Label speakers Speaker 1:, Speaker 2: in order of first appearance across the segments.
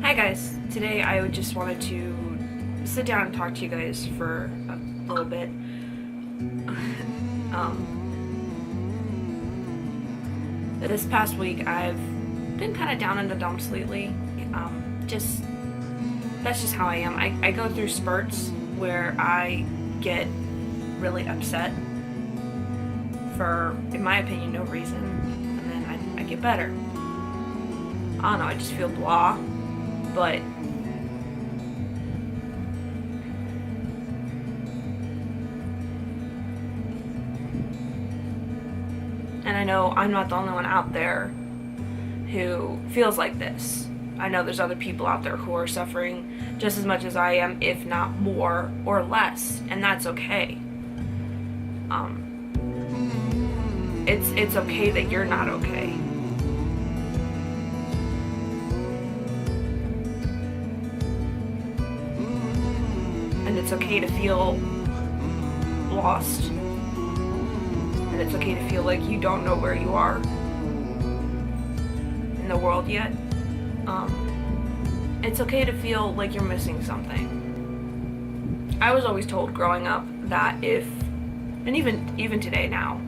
Speaker 1: Hi guys, today I just wanted to sit down and talk to you guys for a little bit. This past week I've been kind of down in the dumps lately. That's just how I am. I go through spurts where I get really upset for, in my opinion, no reason, and then I get better. I don't know, I just feel blah. But and I know I'm not the only one out there who feels like this. I know there's other people out there who are suffering just as much as I am, if not more or less, and that's okay. It's okay that you're not okay. And it's okay to feel lost. And it's okay to feel like you don't know where you are in the world yet. It's okay to feel like you're missing something. I was always told growing up that and even today now,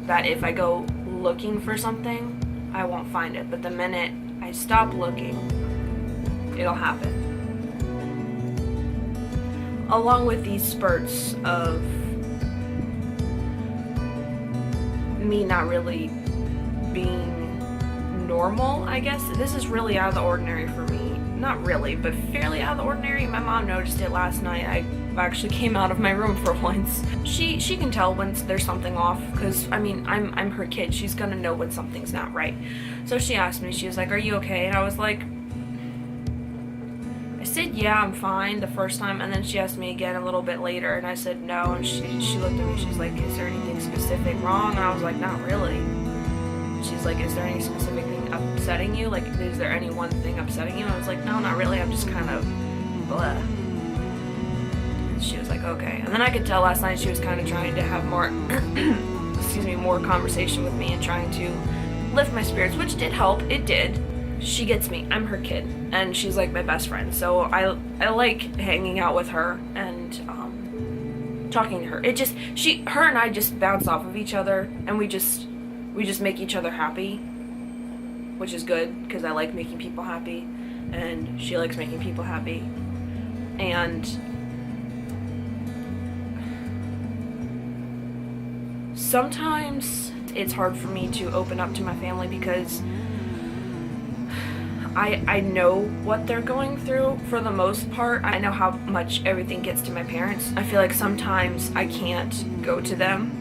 Speaker 1: that if I go looking for something, I won't find it. But the minute I stop looking, it'll happen. Along with these spurts of me not really being normal, I guess. This is really out of the ordinary for me. Not really, but fairly out of the ordinary. My mom noticed it last night. I actually came out of my room for once. She can tell when there's something off, because I mean, I'm her kid. She's gonna know when something's not right. So she asked me, she was like, "Are you okay?" And I was like, I said, "Yeah, I'm fine," the first time, and then she asked me again a little bit later, and I said no, and she looked at me, she's like, "Is there anything specific wrong?" And I was like, "Not really." She's like, "Is there any specific thing upsetting you? Like, is there any one thing upsetting you?" And I was like, "No, not really, I'm just kind of blah." And she was like, "Okay." And then I could tell last night she was kind of trying to have more, more conversation with me and trying to lift my spirits, which did help, it did. She gets me. I'm her kid, and she's like my best friend. So I like hanging out with her and talking to her. Her and I just bounce off of each other, and we just make each other happy, which is good because I like making people happy, and she likes making people happy. And sometimes it's hard for me to open up to my family because I know what they're going through for the most part. I know how much everything gets to my parents. I feel like sometimes I can't go to them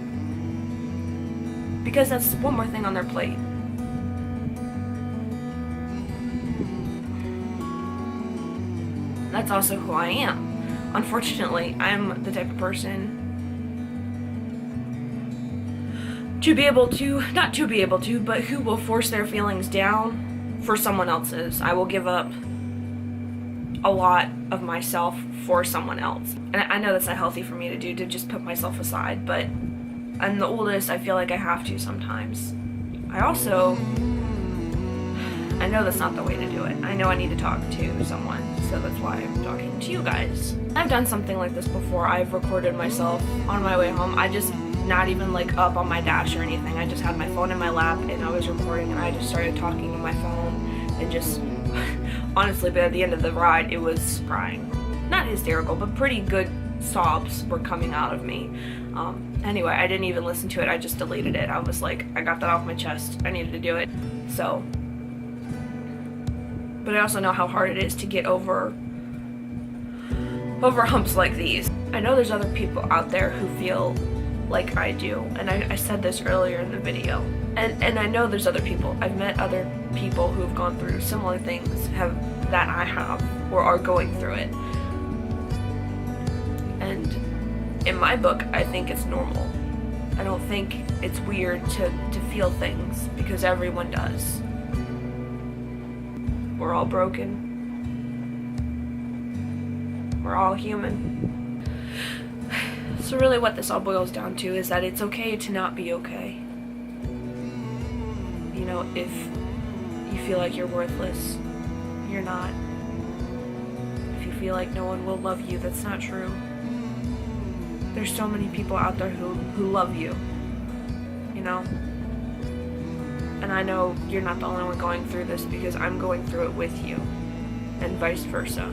Speaker 1: because that's one more thing on their plate. That's also who I am. Unfortunately, I'm the type of person but who will force their feelings down for someone else's. I will give up a lot of myself for someone else. And I know that's not healthy for me to do, to just put myself aside, but I'm the oldest, I feel like I have to sometimes. I know that's not the way to do it. I know I need to talk to someone, so that's why I'm talking to you guys. I've done something like this before. I've recorded myself on my way home. I just, not even like up on my dash or anything. I just had my phone in my lap and I was recording, and I just started talking to my phone and just, honestly, but at the end of the ride, it was crying. Not hysterical, but pretty good sobs were coming out of me. Anyway, I didn't even listen to it. I just deleted it. I was like, I got that off my chest. I needed to do it. So, but I also know how hard it is to get over humps like these. I know there's other people out there who feel like I do, and I said this earlier in the video, and I know there's other people. I've met other people who have gone through similar things that I have, or are going through it, and in my book, I think it's normal. I don't think it's weird to feel things, because everyone does. We're all broken. We're all human. So really what this all boils down to is that it's okay to not be okay. You know, if you feel like you're worthless, you're not. If you feel like no one will love you, that's not true. There's so many people out there who love you, you know? And I know you're not the only one going through this because I'm going through it with you, and vice versa.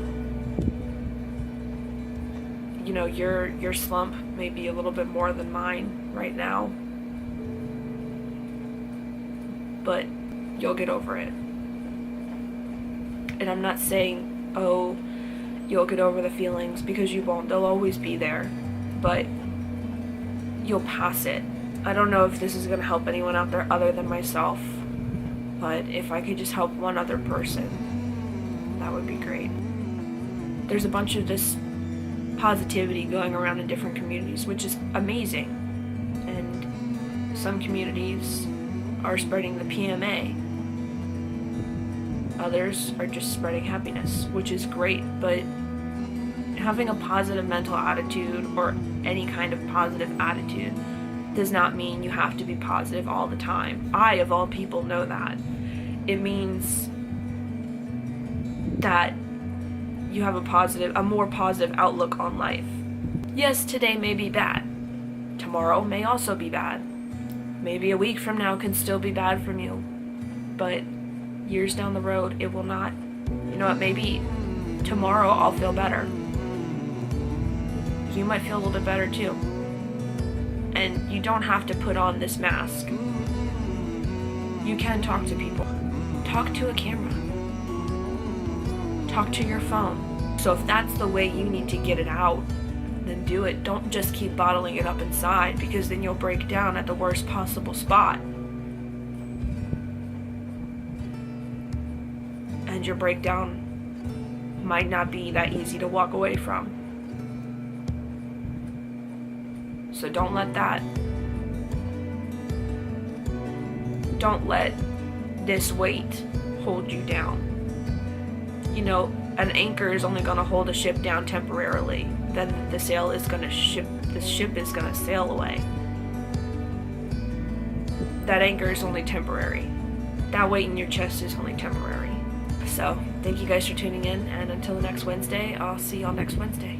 Speaker 1: You know, your slump may be a little bit more than mine right now, but you'll get over it. And I'm not saying, oh, you'll get over the feelings, because you won't. They'll always be there, but you'll pass it. I don't know if this is going to help anyone out there other than myself, but if I could just help one other person, that would be great. There's a bunch of this positivity going around in different communities, which is amazing. And some communities are spreading the PMA. Others are just spreading happiness, which is great, but having a positive mental attitude or any kind of positive attitude does not mean you have to be positive all the time. I, of all people, know that. It means that you have a more positive outlook on life. Yes, today may be bad. Tomorrow may also be bad. Maybe a week from now can still be bad from you. But years down the road, it will not. You know what, maybe tomorrow I'll feel better. You might feel a little bit better too. And you don't have to put on this mask. You can talk to people. Talk to a camera. Talk to your phone. So if that's the way you need to get it out, then do it. Don't just keep bottling it up inside, because then you'll break down at the worst possible spot. And your breakdown might not be that easy to walk away from. So don't let this weight hold you down. You know, an anchor is only going to hold a ship down temporarily. Then the ship is going to sail away. That anchor is only temporary. That weight in your chest is only temporary. So, thank you guys for tuning in, and until next Wednesday, I'll see y'all next Wednesday.